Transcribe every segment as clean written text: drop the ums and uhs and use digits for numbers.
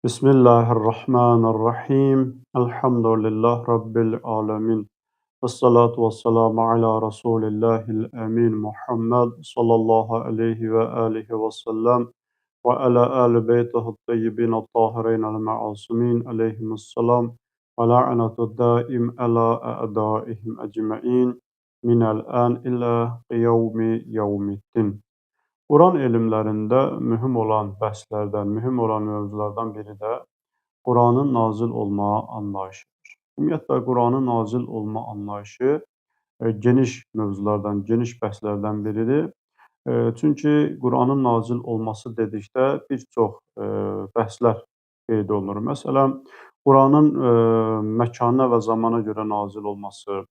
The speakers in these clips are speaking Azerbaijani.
Bismillahirrahmanirrahim. Elhamdülillah Rabbil alemin. Vessalatu vesselamu ala Resulillahil emin Muhammed sallallahu aleyhi ve alihi ve sellem ve ala ali beytihi tayyibin tahirin el ma'asumin aleyhimusselam ve la'natu daim ala a'daihim ecma'in minel an ila qiyavmi yevmiddin. Quran elmlərində mühüm olan bəhslərdən, mühüm olan mövzulardan biri də Quranın nazil olma anlayışıdır. Ümumiyyətlə, Quranın nazil olma anlayışı geniş mövzulardan, geniş bəhslərdən biridir. Çünki Quranın nazil olması dedikdə bir çox bəhslər qeyd olunur. Məsələn, Quranın məkana və zamana görə nazil olması,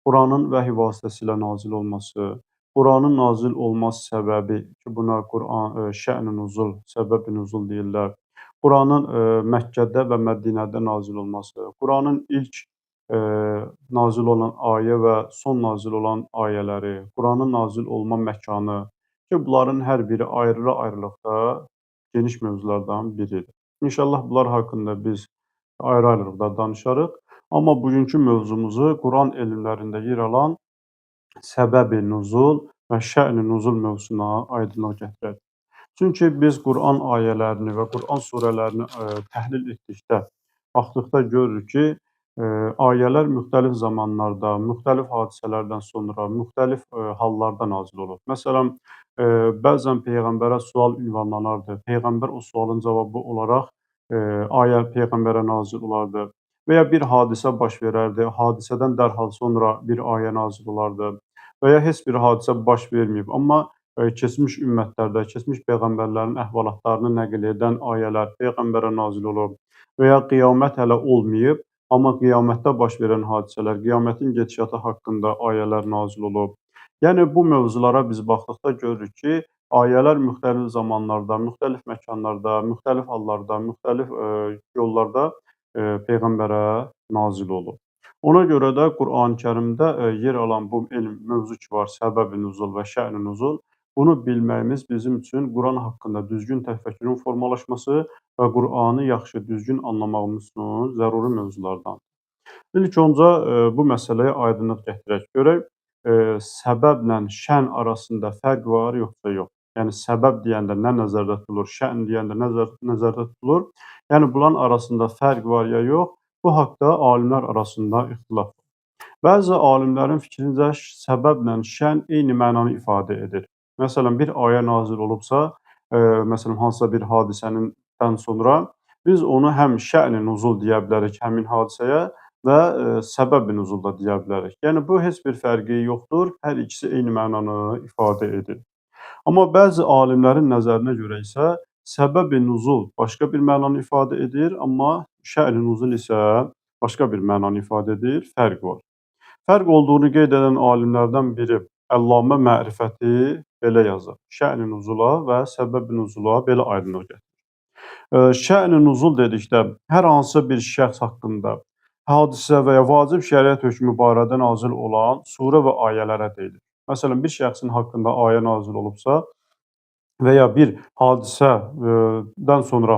Quranın vəhy vasitəsilə nazil olması, Quranın nazil olması səbəbi ki, buna şə'n-i nuzul, səbəb-i nuzul deyirlər. Quranın Məkkədə və Mədinədə nazil olması, Quranın ilk nazil olan ayə və son nazil olan ayələri, Quranın nazil olma məkanı ki, bunların hər biri ayrı-ayrılıqda geniş mövzulardan biridir. İnşallah bunlar haqqında biz ayrı-ayrılıqda danışarıq. Amma bugünkü mövzumuzu Quran elmlərində yer alan səbəb-i nuzul və şə'n-i nuzul mövzusuna aydınlıq gətirək. Çünki biz Quran ayələrini və Quran surələrini təhlil etdikdə, baxdıqda görürük ki, ayələr müxtəlif zamanlarda, müxtəlif hadisələrdən sonra, müxtəlif hallarda nazil olur. Məsələn, bəzən Peyğəmbərə sual ünvanlanardı. Peyğəmbər o sualın cavabı olaraq ayə Peyğəmbərə nazil olardı. Və ya bir hadisə baş verərdi, hadisədən dərhal sonra bir ayə nazil olardı. Və ya heç bir hadisə baş verməyib, amma keçmiş ümmətlərdə, keçmiş peyğəmbərlərin əhvalatlarını nəql edən ayələr Peyğəmbərə nazil olub. Və ya qiyamət hələ olmayıb, amma qiyamətdə baş verən hadisələr, qiyamətin gedişatı haqqında ayələr nazil olub. Yəni, bu mövzulara biz baxdıqda görürük ki, ayələr müxtəlif zamanlarda, müxtəlif məkanlarda, müxtəlif hallarda, müxtəlif yollarda Peyğəmbərə nazil olub. Ona görə də Qurani-Kərimdə yer alan bu mövzu ki var, səbəb-i nuzul və şə'n-i nuzul, bunu bilməyimiz bizim üçün Quran haqqında düzgün təfəkkürün formalaşması və Qur'anı yaxşı, düzgün anlamağımız üçün zəruri mövzulardandır. İlk öncə bu məsələyə aydınlıq gətirək. Görək, səbəblə şən arasında fərq var, yoxsa yox? Yəni, səbəb deyəndə nə nəzərdə tutulur, şən deyəndə nəzərdə tutulur? Yəni, bunların arasında fərq var ya yox? Bu haqda alimlər arasında ixtilaf var. Bəzi alimlərin fikrincə səbəblə şən eyni mənanı ifadə edir. Məsələn, bir ayə nazil olubsa, məsələn, hansısa bir hadisədən sonra biz onu həm şə'n-i nuzul deyə bilərik həmin hadisəyə və səbəb-i nuzul da deyə bilərik. Yəni, bu heç bir fərqi yoxdur, hər ikisi eyni mənanı ifadə edir. Amma bəzi alimlərin nəzərinə görə isə səbəb-i nuzul başqa bir mənanı ifadə edir, amma şə'n-i nuzul isə başqa bir mənanı ifadə edir, fərq var. Fərq olduğunu qeyd edən alimlərdən biri Əllamə Mərifəti belə yazır. Şə'n-i nuzula və səbəb-i nuzula belə aydınlıq gətirir. Şə'n-i nuzul dedikdə hər hansısa bir şəxs haqqında hadisə və ya vacib şəriət hökmü barədə nazil olan surə və ayələrə deyilir. Məsələn, bir şəxsin haqqında ayə nazil olubsa və ya bir hadisədən sonra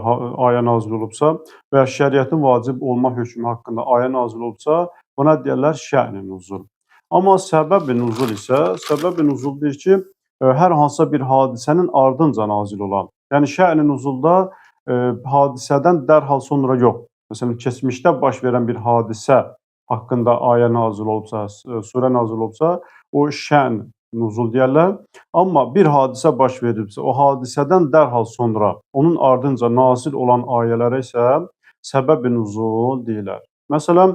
ayə nazil olubsa və ya şəriətin vacib olma hökmü haqqında ayə nazil olubsa, buna deyərlər şə'n-i nuzul. Amma səbəb-i nuzul isə, səbəb-i nuzul deyir ki, hər hansısa bir hadisənin ardınca nazil olan. Yəni, şə'n-i nuzulda hadisədən dərhal sonra yox. Məsələn, keçmişdə baş verən bir hadisə haqqında ayə nazil olubsa, surə nazil olubsa, o şə'n nuzul deyərlər. Amma bir hadisə baş verilibsə, o hadisədən dərhal sonra, onun ardınca nazil olan ayələrə isə səbəb-i nuzul deyirlər. Məsələn,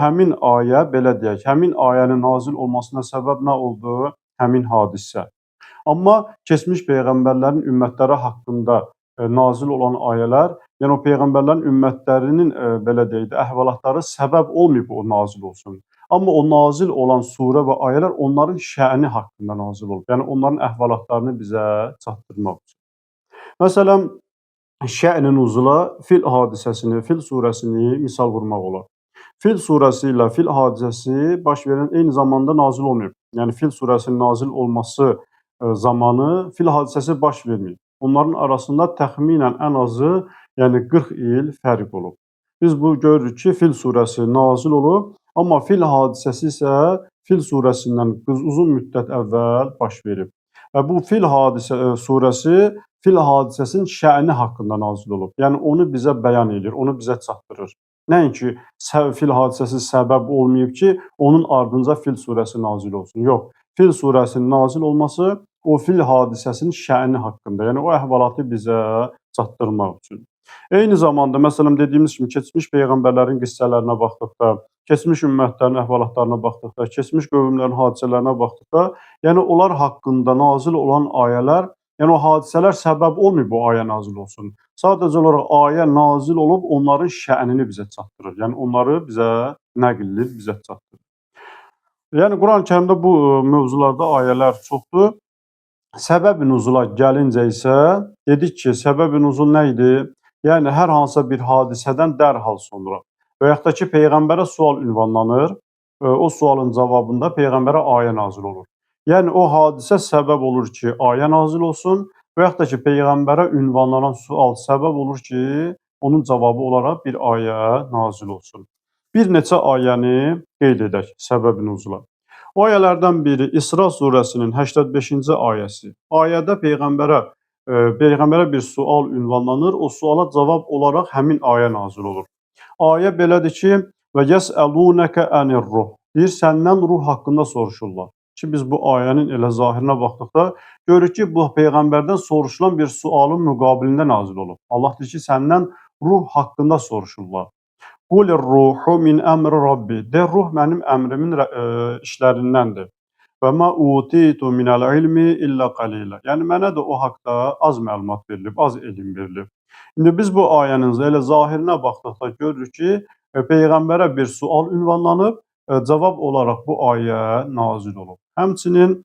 həmin ayə, belə deyək, həmin ayənin nazil olmasına səbəb nə oldu? Həmin hadisə. Amma keçmiş peyğəmbərlərin ümmətləri haqqında nazil olan ayələr, yəni o peyğəmbərlərin ümmətlərinin, belə deyək, əhvalatları səbəb olmayıb o nazil olsun. Amma o nazil olan surə və ayələr onların şə'ni haqqında nazil olub. Yəni, onların əhvalatlarını bizə çatdırmaq üçün. Məsələn, şə'n-i nuzula Fil hadisəsini, Fil surəsini misal vurmaq olar. Fil surəsi ilə Fil hadisəsi baş verən eyni zamanda nazil olmayıb. Yəni, Fil surəsinin nazil olması zamanı Fil hadisəsi baş verməyib. onların arasında təxminən ən azı, yəni 40 il fərq olub. Biz bu görürük ki, Fil surəsi nazil olub, amma Fil hadisəsi isə Fil surəsindən uzun müddət əvvəl baş verib. Və bu surəsi Fil hadisəsinin şə'ni haqqında nazil olub. Yəni onu bizə bəyan edir, onu bizə çatdırır. Nəinki Fil hadisəsi səbəb olmayıb ki, onun ardınca Fil surəsi nazil olsun. Yox, Fil surəsinin nazil olması o Fil hadisəsinin şə'ni haqqında, yəni o əhvalatı bizə çatdırmaq üçün. Eyni zamanda, məsələn, dediyimiz kimi, keçmiş peyğəmbərlərin qissələrinə baxdıqda, keçmiş ümmətlərin əhvalatlarına baxdıqda, keçmiş qövmlərin hadisələrinə baxdıqda, yəni onlar haqqında nazil olan ayələr, yəni o hadisələr səbəb olmayıb bu ayə nazil olsun. Sadəcə olaraq ayə nazil olub onların şə'nini bizə çatdırır. Yəni onları bizə nəql edir, bizə çatdırır. Yəni Quran-Kərimdə bu mövzularda ayələr çoxdur. Səbəb-i nüzula gəlincə isə dedik ki, səbəb-i nüzul nə idi? Yəni hər hansısa bir hadisədən dərhal sonra və yaxud da ki, peyğəmbərə sual ünvanlanır, o sualın cavabında peyğəmbərə ayə nazil olur. Yəni o hadisə səbəb olur ki, ayə nazil olsun və yaxud da ki, peyğəmbərə ünvanlanan sual səbəb olur ki, onun cavabı olaraq bir ayə nazil olsun. Bir neçə ayəni qeyd edək səbəb-i nüzula. O ayələrdən biri İsra surəsinin 85-ci ayəsi. Ayədə peyğəmbərə bir sual ünvanlanır, o suala cavab olaraq həmin ayə nazil olur. Ayə belədir ki, və yəsəlunəkə ənir-ruh. Deyir, səndən ruh haqqında soruşurlar. Ki, biz bu ayənin elə zahirinə baxdıqda görürük ki, bu peyğəmbərdən soruşulan bir sualın müqabilində nazil olub. Allah deyir ki, səndən ruh haqqında soruşurlar. Qulir-ruhu min əmri Rabbi. De, ruh mənim əmrimin işlərindəndir. Və mə utitu minəl ilmi illə qalilə. Yəni mənə də o haqda az məlumat verilib, az elm verilib. İndi biz bu ayənin elə zahirinə baxdıqda görürük ki, peyğəmbərə bir sual ünvanlanıb, cavab olaraq bu ayə nazil olub. Həmçinin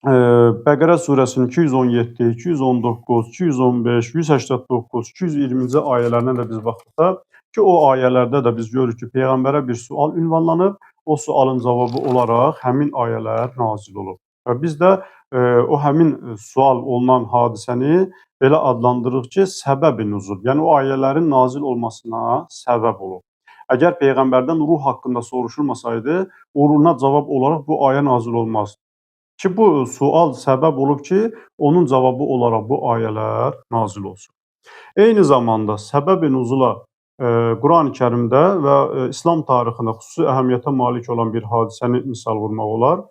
Bəqərə surəsinin 217, 219, 215, 189, 220-ci ayələrinə də biz baxdıqda ki, o ayələrdə də biz görürük ki, peyğəmbərə bir sual ünvanlanıb, o sualın cavabı olaraq həmin ayələr nazil olub. Və biz də o həmin sual olunan hadisəni belə adlandırırıq ki, səbəb-i nüzul. Yəni o ayələrin nazil olmasına səbəb olub. Əgər peyğəmbərdən ruh haqqında soruşulmasaydı, ona cavab olaraq bu ayə nazil olmazdı. Ki, bu sual səbəb olub ki, onun cavabı olaraq bu ayələr nazil olsun. Eyni zamanda səbəb-i nüzula Quran-ı Kərimdə və İslam tarixində xüsusi əhəmiyyətə malik olan bir hadisəni misal vurmaq olar.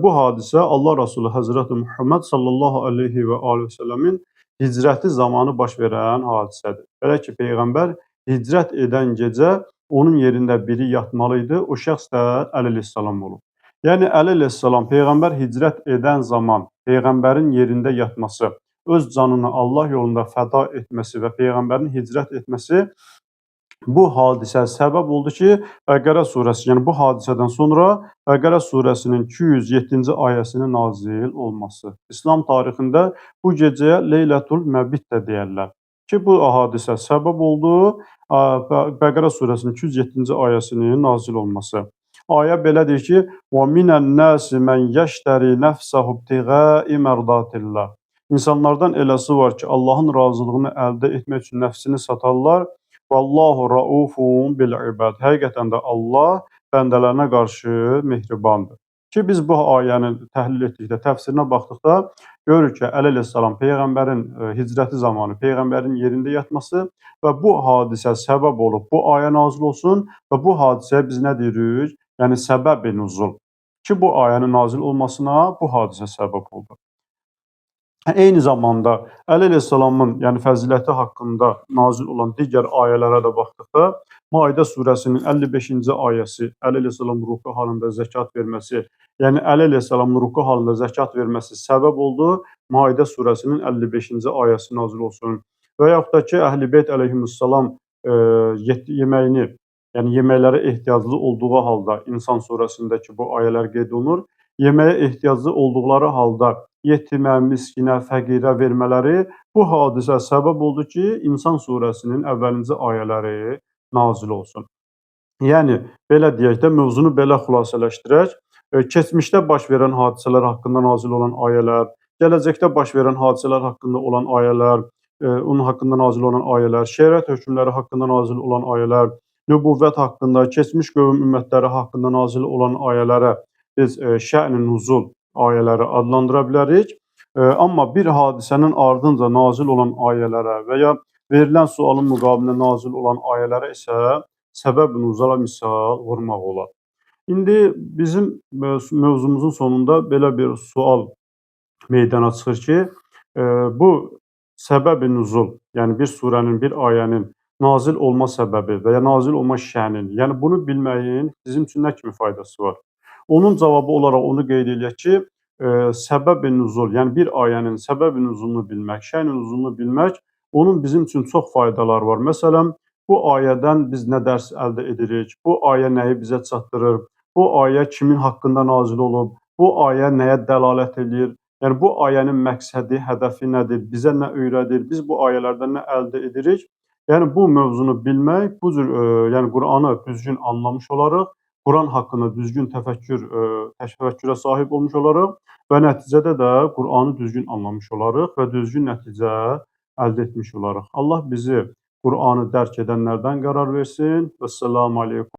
Bu hadisə Allah Rasulü Həzrəti Muhammed sallallahu aleyhi və aleyhi və səlləmin hicrəti zamanı baş verən hadisədir. Belə ki, Peyğəmbər hicrət edən gecə onun yerində biri yatmalı idi, o şəxs də Əli əleyhissalam olub. Yəni Əli əleyhissalam Peyğəmbər hicrət edən zaman Peyğəmbərin yerində yatması, öz canını Allah yolunda fəda etməsi və Peyğəmbərin hicrət etməsi bu hadisə səbəb oldu ki, Bəqərə surəsi, yəni bu hadisədən sonra Bəqərə surəsinin 207-ci ayəsinin nazil olması. İslam tarixində bu gecəyə Leylətul Məbit də deyərlər. Ki, bu hadisə səbəb oldu Bəqərə surəsinin 207-ci ayəsinin nazil olması. Ayə belədir ki, وَمِنَ النَّاسِ مَنْ يَشْتَرِي نَفْسَهُ ابْتِغَاءِ مَرْضَاتِ اللّٰهِ. İnsanlardan eləsi var ki, Allahın razılığını əldə etmək üçün nəfsini satarlar. Vallahu raufun bil ibad. Həqiqətən də Allah bəndələrinə qarşı mehribandır. Ki, biz bu ayəni təhlil etdikdə, təfsirinə baxdıqda görürük ki, Əli əleyhissalam Peyğəmbərin hicrəti zamanı Peyğəmbərin yerində yatması və bu hadisə səbəb olub, bu ayə nazil olsun və bu hadisəyə biz nə deyirik? Yəni səbəb-i nüzul. Ki, bu ayənin nazil olmasına bu hadisə səbəb oldu. Eyni zamanda Əli əleyhissalamın yəni fəziləti haqqında nazil olan digər ayələrə də baxdıqda, Maidə surəsinin 55-ci ayəsi, Əli əleyhissalam ruku halında zəkat verməsi, yəni Əli əleyhissalamın ruku halında zəkat verməsi səbəb oldu, Maidə surəsinin 55-ci ayəsi nazil olsun. Və yaxud da ki, Əhl-i Beyt əleyhissalam yeməyini, yəni yeməklərə ehtiyaclı olduğu halda, İnsan surəsindəki bu ayələr qeyd olunur, yeməyə ehtiyaclı olduqları halda yetimə, miskinə, fəqirə vermələri bu hadisə səbəb oldu ki, İnsan surəsinin əvvəlinci ayələri nazil olsun. Yəni, belə deyək də, mövzunu belə xülasələşdirək. Keçmişdə baş verən hadisələr haqqında nazil olan ayələr, gələcəkdə baş verən hadisələr haqqında olan ayələr, onun haqqında nazil olan ayələr, şəriət hökmləri haqqında nazil olan ayələr, nübüvvət haqqında, keçmiş qövm ümmətləri haqqında nazil olan ayələrə biz şə'n-i nuzul ayələri adlandıra bilərik. Amma bir hadisənin ardınca nazil olan ayələrə və ya verilən sualın müqabilində nazil olan ayələrə isə səbəb-i nüzula misal vurmaq olar. İndi bizim mövzumuzun sonunda belə bir sual meydana çıxır ki, bu səbəb-i nüzul, yəni bir surənin, bir ayənin nazil olma səbəbi və ya nazil olma şə'nin, yəni bunu bilməyin bizim üçün nə kimi faydası var? Onun cavabı olaraq onu qeyd eləyək ki, səbəb-i nüzul, yəni bir ayənin səbəb-i nüzulunu bilmək, şə'n-i nüzulunu bilmək, onun bizim üçün çox faydaları var. Məsələn, bu ayədən biz nə dərs əldə edirik? Bu ayə nəyi bizə çatdırır? Bu ayə kimin haqqında nazil olub? Bu ayə nəyə dəlalət edir? Yəni bu ayənin məqsədi, hədəfi nədir? Bizə nə öyrədir? Biz bu ayələrdən nə əldə edirik? Yəni bu mövzunu bilmək, bu cür yəni Qur'anı düzgün anlamış olarıq, Quran haqqında düzgün təfəkkürə sahib olmuş olarıq və nəticədə də Qur'anı düzgün anlamış olarıq və düzgün nəticə əldə etmiş olarıq. Allah bizi Qur'anı dərk edənlərdən qərar versin. Vəssalamu aleykum.